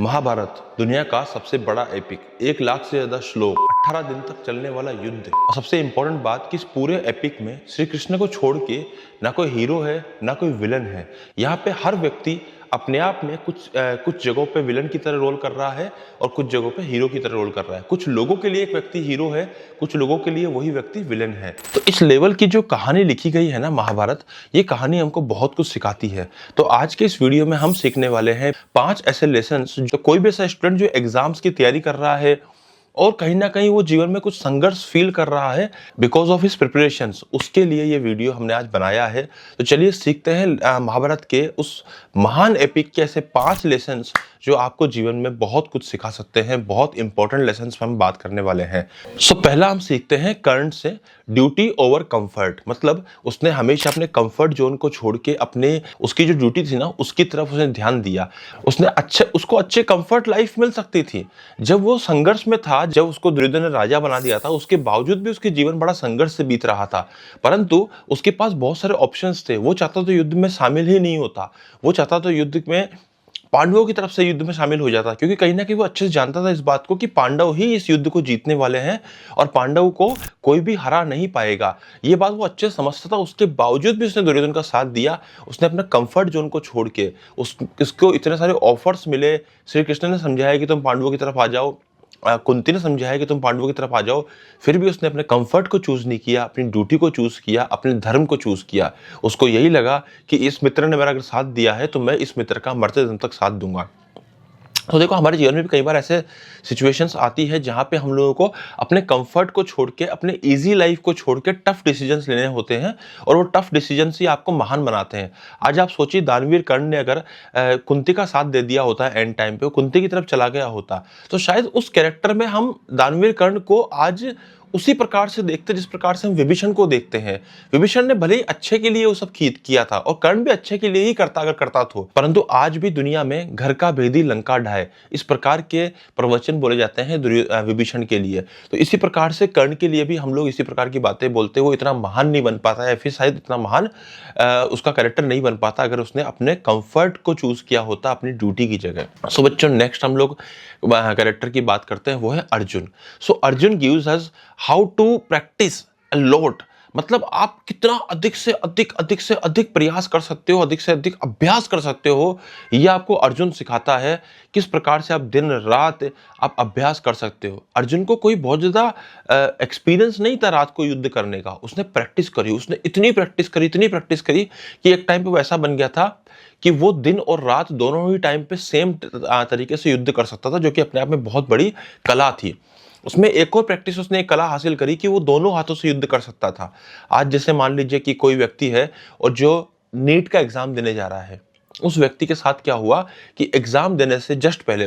महाभारत दुनिया का सबसे बड़ा एपिक, 1 लाख से ज्यादा श्लोक, 18 दिन तक चलने वाला युद्ध। और सबसे इंपॉर्टेंट बात कि इस पूरे एपिक में श्री कृष्ण को छोड़ के ना कोई हीरो है ना कोई विलन है। यहाँ पे हर व्यक्ति अपने आप में कुछ जगहों पे विलन की तरह रोल कर रहा है और कुछ जगहों पे हीरो की तरह रोल कर रहा है। कुछ लोगों के लिए एक व्यक्ति हीरो है, कुछ लोगों के लिए वही व्यक्ति विलन है। तो इस लेवल की जो कहानी लिखी गई है ना महाभारत, ये कहानी हमको बहुत कुछ सिखाती है। तो आज के इस वीडियो में हम सीखने वाले हैं 5 ऐसे लेसन जो कोई भी ऐसा स्टूडेंट जो एग्जाम्स की तैयारी कर रहा है और कहीं ना कहीं वो जीवन में कुछ संघर्ष फील कर रहा है बिकॉज ऑफ हिज प्रिपरेशंस, उसके लिए ये वीडियो हमने आज बनाया है। तो चलिए सीखते हैं महाभारत के उस महान एपिक के ऐसे 5 लेसन्स जो आपको जीवन में बहुत कुछ सिखा सकते हैं। बहुत इंपॉर्टेंट लेसन्स पर हम बात करने वाले हैं। सो पहला हम सीखते हैं कर्ण से, ड्यूटी ओवर कंफर्ट। मतलब उसने हमेशा अपने कंफर्ट जोन को छोड़ के अपने उसकी जो ड्यूटी थी ना उसकी तरफ उसने ध्यान दिया। उसको अच्छे कंफर्ट लाइफ मिल सकती थी। जब वो संघर्ष में था, जब उसको दुर्योधन ने राजा बना दिया था, उसके बावजूद भी उसके जीवन बड़ा संघर्ष से बीत रहा था। परंतु उसके पास बहुत सारे ऑप्शंस थे। वो चाहता तो युद्ध में शामिल ही नहीं होता, वो चाहता तो युद्ध में पांडवों की तरफ से युद्ध में शामिल हो जाता, क्योंकि कहीं ना कहीं वो अच्छे से जानता था इस बात को कि पांडव ही इस युद्ध को जीतने वाले हैं और पांडव को कोई भी हरा नहीं पाएगा। ये बात वो अच्छे से समझता था। उसके बावजूद भी उसने दुर्योधन का साथ दिया। उसने अपना कंफर्ट जोन को छोड़ के उसको इतने सारे ऑफर्स मिले। श्री कृष्ण ने समझाया कि तुम पांडवों की तरफ आ जाओ, कुंती ने समझाया कि तुम पांडवों की तरफ आ जाओ, फिर भी उसने अपने कंफर्ट को चूज नहीं किया, अपनी ड्यूटी को चूज किया, अपने धर्म को चूज किया। उसको यही लगा कि इस मित्र ने मेरा अगर साथ दिया है तो मैं इस मित्र का मरते दम तक साथ दूंगा। तो देखो, हमारे जीवन में भी कई बार ऐसे सिचुएशंस आती है जहां पे हम लोगों को अपने कंफर्ट को छोड़ के, अपने इजी लाइफ को छोड़ के टफ डिसीजंस लेने होते हैं और वो टफ डिसीजंस ही आपको महान बनाते हैं। आज आप सोचिए, दानवीर कर्ण ने अगर कुंती का साथ दे दिया होता एंड टाइम पे, कुंती की तरफ चला गया होता, तो शायद उस कैरेक्टर में हम दानवीर कर्ण को आज उसी प्रकार से देखते जिस प्रकार से हम विभीषण को देखते हैं। विभीषण ने भले ही अच्छे के लिए वो सब किया था और कर्ण भी अच्छे के लिए ही करता अगर करता तो, परंतु आज भी दुनिया में घर का भेदी लंका ढाए, इस प्रकार के प्रवचन बोले जाते हैं विभीषण के लिए। तो इसी प्रकार से कर्ण के लिए भी हम लोग इसी प्रकार की बातें बोलते हैं। वो इतना महान नहीं बन पाता है, फिर शायद इतना महान उसका कैरेक्टर नहीं बन पाता अगर उसने अपने कंफर्ट को चूज किया होता अपनी ड्यूटी की जगह। सो बच्चों, नेक्स्ट हम लोग कैरेक्टर की बात करते हैं, वो है Arjun. So Arjun gives us how to practice a lot. मतलब आप कितना अधिक से अधिक प्रयास कर सकते हो, अधिक से अधिक अभ्यास कर सकते हो, ये आपको अर्जुन सिखाता है। किस प्रकार से आप दिन रात आप अभ्यास कर सकते हो। अर्जुन को कोई बहुत ज़्यादा एक्सपीरियंस नहीं था रात को युद्ध करने का। उसने प्रैक्टिस करी, उसने इतनी प्रैक्टिस करी कि एक टाइम पे वैसा बन गया था कि वो दिन और रात दोनों ही टाइम पे सेम तरीके से युद्ध कर सकता था, जो कि अपने आप में बहुत बड़ी कला थी। उसमें एक और प्रैक्टिस उसने एक कला हासिल करी कि वो दोनों हाथों से युद्ध कर सकता था। आज जैसे मान लीजिए कि कोई व्यक्ति है और जो नीट का एग्जाम देने जा रहा है, उस व्यक्ति के साथ क्या हुआ कि एग्जाम देने से जस्ट पहले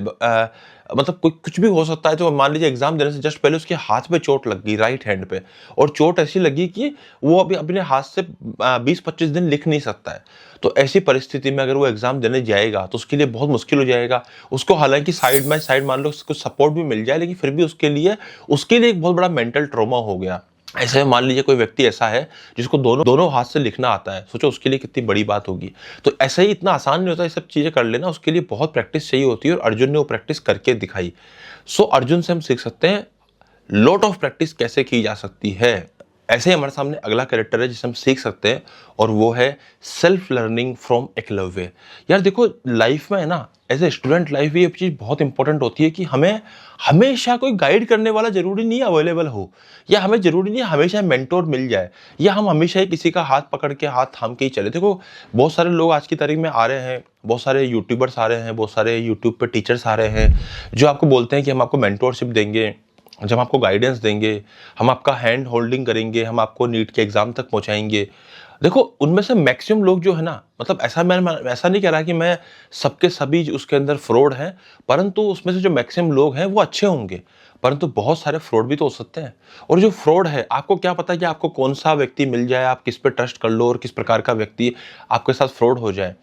मतलब कुछ भी हो सकता है। तो मान लीजिए एग्जाम देने से जस्ट पहले उसके हाथ पे चोट लग गई, राइट हैंड पे, और चोट ऐसी लगी कि वो अभी अपने हाथ से 20-25 दिन लिख नहीं सकता है। तो ऐसी परिस्थिति में अगर वो एग्जाम देने जाएगा तो उसके लिए बहुत मुश्किल हो जाएगा। उसको हालांकि साइड मान लो कुछ सपोर्ट भी मिल जाए, लेकिन फिर भी उसके लिए एक बहुत बड़ा मेंटल ट्रॉमा हो गया। ऐसे मान लीजिए कोई व्यक्ति ऐसा है जिसको दोनों हाथ से लिखना आता है, सोचो उसके लिए कितनी बड़ी बात होगी। तो ऐसा ही इतना आसान नहीं होता ये सब चीजें कर लेना, उसके लिए बहुत प्रैक्टिस चाहिए होती है और अर्जुन ने वो प्रैक्टिस करके दिखाई। सो अर्जुन से हम सीख सकते हैं लॉट ऑफ प्रैक्टिस कैसे की जा सकती है। ऐसे ही हमारे सामने अगला कैरेक्टर है जिसे हम सीख सकते हैं और वो है सेल्फ लर्निंग फ्रॉम एकलव्य। यार देखो, लाइफ में है ना, एज ए स्टूडेंट लाइफ में ये चीज़ बहुत इंपॉर्टेंट होती है कि हमें हमेशा कोई गाइड करने वाला जरूरी नहीं अवेलेबल हो, या हमें जरूरी नहीं हमेशा मेंटोर मिल जाए, या हम हमेशा ही किसी का हाथ पकड़ के हाथ थाम के ही चले। देखो, बहुत सारे लोग आज की तारीख में आ रहे हैं, बहुत सारे यूट्यूबर्स आ रहे हैं, बहुत सारे यूट्यूब पे टीचर्स आ रहे हैं जो आपको बोलते हैं कि हम आपको मेंटोरशिप देंगे, जब आपको गाइडेंस देंगे, हम आपका हैंड होल्डिंग करेंगे, हम आपको नीट के एग्जाम तक पहुंचाएंगे। देखो, उनमें से मैक्सिमम लोग जो है ना, मतलब मैं ऐसा नहीं कह रहा कि मैं सबके सभी उसके अंदर फ्रॉड हैं, परंतु उसमें से जो मैक्सिमम लोग हैं वो अच्छे होंगे, परंतु बहुत सारे फ्रॉड भी तो हो सकते हैं। और जो फ्रॉड है, आपको क्या पता कि आपको कौन सा व्यक्ति मिल जाए, आप किस पे ट्रस्ट कर लो और किस प्रकार का व्यक्ति आपके साथ फ्रॉड हो जाए।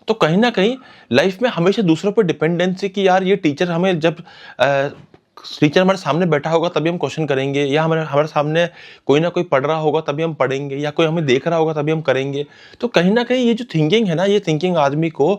तो कहीं ना कहीं लाइफ में हमेशा दूसरों पर डिपेंडेंसी कि यार ये टीचर हमें जब टीचर हमारे सामने बैठा होगा तभी हम क्वेश्चन करेंगे, या हमारे सामने कोई ना कोई पढ़ रहा होगा तभी हम पढ़ेंगे, या कोई हमें देख रहा होगा तभी हम करेंगे। तो कहीं ना कहीं ये जो थिंकिंग है ना, ये थिंकिंग आदमी को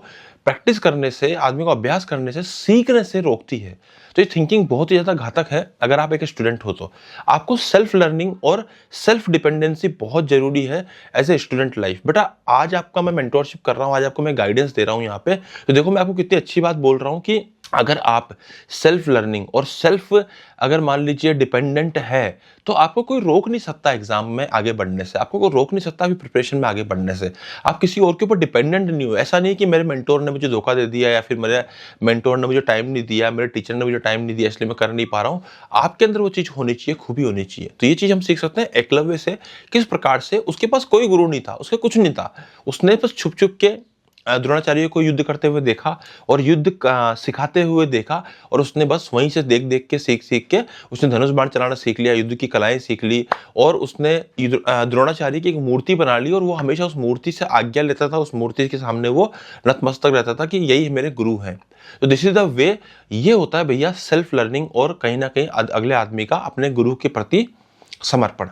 प्रैक्टिस करने से, आदमी को अभ्यास करने से, सीखने से रोकती है। तो ये थिंकिंग बहुत ही ज़्यादा घातक है अगर आप एक स्टूडेंट हो तो। आपको सेल्फ लर्निंग और सेल्फ डिपेंडेंसी बहुत ज़रूरी है एज ए स्टूडेंट लाइफ। बेटा आज आपका मैं मेंटोरशिप कर रहा हूँ, आज आपको मैं गाइडेंस दे रहा हूँ यहाँ पे, तो देखो मैं आपको कितनी अच्छी बात बोल रहा हूँ कि अगर आप सेल्फ लर्निंग और सेल्फ अगर मान लीजिए डिपेंडेंट है तो आपको कोई रोक नहीं सकता एग्जाम में आगे बढ़ने से, आपको कोई रोक नहीं सकता अभी प्रिपरेशन में आगे बढ़ने से। आप किसी और के ऊपर डिपेंडेंट नहीं हो। ऐसा नहीं कि मेरे मेंटोर ने मुझे धोखा दे दिया या फिर मेरे मेंटोर ने मुझे टाइम नहीं दिया, मेरे टीचर ने मुझे टाइम नहीं दिया इसलिए मैं कर नहीं पा रहा हूँ। आपके अंदर वो चीज़ होनी चाहिए, खूबी होनी चाहिए। तो ये चीज़ हम सीख सकते हैं एकलव्य से। किस प्रकार से उसके पास कोई गुरु नहीं था, उसके कुछ नहीं था, उसने बस छुप छुप के द्रोणाचार्य को युद्ध करते हुए देखा और युद्ध सिखाते हुए देखा और उसने बस वहीं से देख देख के सीख के उसने धनुष बाण चलाना सीख लिया, युद्ध की कलाएं सीख ली और उसने द्रोणाचार्य की एक मूर्ति बना ली और वो हमेशा उस मूर्ति से आज्ञा लेता था, उस मूर्ति के सामने वो नतमस्तक रहता था कि यही मेरे गुरु हैं। तो दिस इज द वे। ये होता है भैया सेल्फ लर्निंग और कहीं ना कहीं अगले आदमी का अपने गुरु के प्रति समर्पण।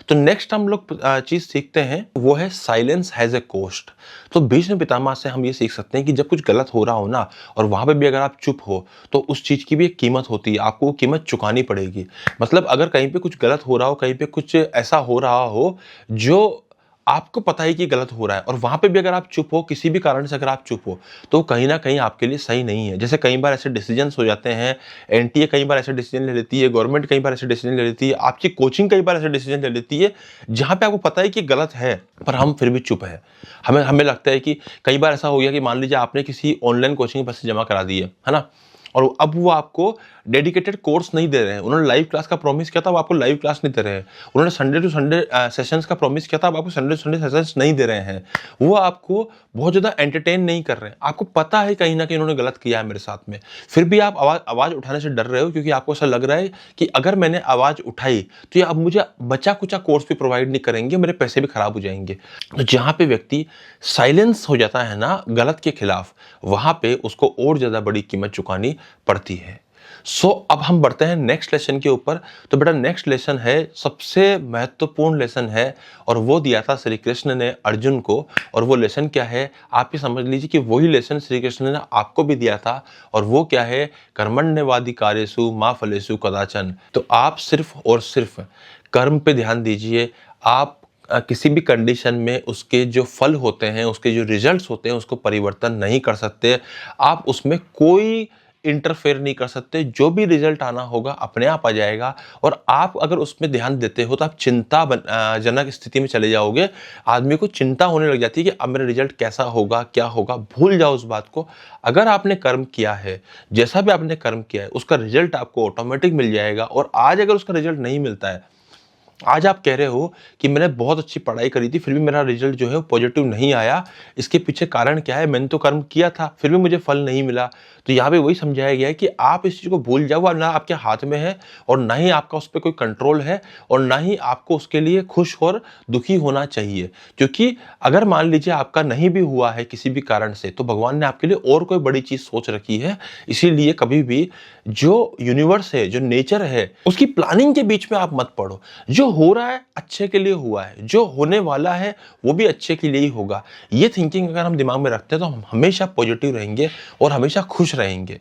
तो नेक्स्ट हम लोग चीज सीखते हैं वो है साइलेंस हैज ए कॉस्ट। तो भीष्म पितामह से हम ये सीख सकते हैं कि जब कुछ गलत हो रहा हो ना और वहां पे भी अगर आप चुप हो तो उस चीज की भी एक कीमत होती है, आपको वो कीमत चुकानी पड़ेगी। मतलब अगर कहीं पे कुछ गलत हो रहा हो, कहीं पे कुछ ऐसा हो रहा हो जो आपको पता है कि गलत हो रहा है और वहां पे भी अगर आप चुप हो, किसी भी कारण से अगर आप चुप हो तो कहीं ना कहीं आपके लिए सही नहीं है। जैसे कई बार ऐसे डिसीजंस हो जाते हैं, एनटीए कई बार ऐसे डिसीजन ले लेती है, गवर्नमेंट कई बार ऐसे डिसीजन ले लेती है, आपकी कोचिंग कई बार ऐसे डिसीजन ले लेती है जहां पे आपको पता है कि गलत है पर हम फिर भी चुप है। हमें लगता है कि कई बार ऐसा हो गया कि मान लीजिए आपने किसी ऑनलाइन कोचिंग में पैसे जमा करा दिए है ना, और अब वो आपको डेडिकेटेड कोर्स नहीं दे रहे हैं। उन्होंने लाइव क्लास का प्रॉमिस किया था, वो आपको लाइव क्लास नहीं दे रहे हैं। उन्होंने संडे टू संडे सेशंस का प्रॉमिस किया था, अब आपको संडे टू संडे सेशंस नहीं दे रहे हैं। वो आपको बहुत ज़्यादा एंटरटेन नहीं कर रहे हैं। आपको पता है कहीं ना कहीं उन्होंने गलत किया है मेरे साथ में, फिर भी आप आवाज़ उठाने से डर रहे हो क्योंकि आपको ऐसा लग रहा है कि अगर मैंने आवाज़ उठाई तो ये अब मुझे बचा कुचा कोर्स भी प्रोवाइड नहीं करेंगे, मेरे पैसे भी खराब हो जाएंगे। तो जहाँ पे व्यक्ति साइलेंस हो जाता है ना गलत के खिलाफ, वहाँ पे उसको और ज़्यादा बड़ी कीमत चुकानी पड़ती है। अब हम बढ़ते हैं नेक्स्ट लेसन के ऊपर। तो बेटा नेक्स्ट लेसन है, सबसे महत्वपूर्ण लेसन है और वो दिया था श्री कृष्ण ने अर्जुन को। और वो लेसन क्या है आप ये समझ लीजिए कि वही लेसन श्री कृष्ण ने आपको भी दिया था। और वो क्या है, कर्मण्यवाधिकारेषु मा फलेषु कदाचन। तो आप सिर्फ और सिर्फ कर्म पे ध्यान दीजिए। आप किसी भी कंडीशन में उसके जो फल होते हैं, उसके जो रिजल्ट्स होते हैं उसको परिवर्तन नहीं कर सकते। आप उसमें कोई इंटरफेयर नहीं कर सकते। जो भी रिजल्ट आना होगा अपने आप आ जाएगा। और आप अगर उसमें ध्यान देते हो तो आप जनक स्थिति में चले जाओगे। आदमी को चिंता होने लग जाती है कि अब मेरा रिजल्ट कैसा होगा, क्या होगा। भूल जाओ उस बात को। अगर आपने कर्म किया है, जैसा भी आपने कर्म किया है उसका रिजल्ट आपको ऑटोमेटिक मिल जाएगा। और आज अगर उसका रिजल्ट नहीं मिलता है, आज आप कह रहे हो कि मैंने बहुत अच्छी पढ़ाई करी थी फिर भी मेरा रिजल्ट जो है वो पॉजिटिव नहीं आया, इसके पीछे कारण क्या है, मैंने तो कर्म किया था फिर भी मुझे फल नहीं मिला। तो यहाँ पे वही समझाया गया है कि आप इस चीज़ को भूल जाओ, ना आपके हाथ में है और ना ही आपका उस पर कोई कंट्रोल है और ना ही आपको उसके लिए खुश और दुखी होना चाहिए। क्योंकि अगर मान लीजिए आपका नहीं भी हुआ है किसी भी कारण से तो भगवान ने आपके लिए और कोई बड़ी चीज़ सोच रखी है। इसीलिए कभी भी जो यूनिवर्स है, जो नेचर है, उसकी प्लानिंग के बीच में आप मत पड़ो। जो हो रहा है अच्छे के लिए हुआ है, जो होने वाला है वो भी अच्छे के लिए ही होगा। ये थिंकिंग अगर हम दिमाग में रखते हैं तो हम हमेशा पॉजिटिव रहेंगे और हमेशा खुश रहेंगे।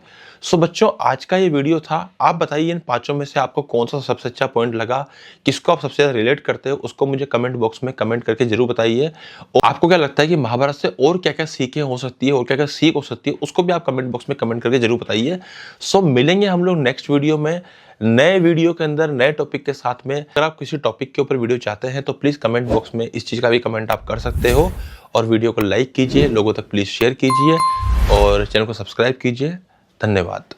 बच्चों आज का ये वीडियो था। आप बताइए इन पांचों में से आपको कौन सा सबसे अच्छा पॉइंट लगा, किसको आप सबसे ज्यादा रिलेट करते हो, उसको मुझे कमेंट बॉक्स में कमेंट करके जरूर बताइए। और आपको क्या लगता है कि महाभारत से और क्या क्या सीखें हो सकती है और क्या क्या सीख हो सकती है, उसको भी आप कमेंट बॉक्स में कमेंट करके जरूर बताइए। मिलेंगे हम लोग नेक्स्ट वीडियो में, नए वीडियो के अंदर नए टॉपिक के साथ में। अगर आप किसी टॉपिक के ऊपर वीडियो चाहते हैं तो प्लीज़ कमेंट बॉक्स में इस चीज़ का भी कमेंट आप कर सकते हो। और वीडियो को लाइक कीजिए, लोगों तक प्लीज़ शेयर कीजिए और चैनल को सब्सक्राइब कीजिए। धन्यवाद।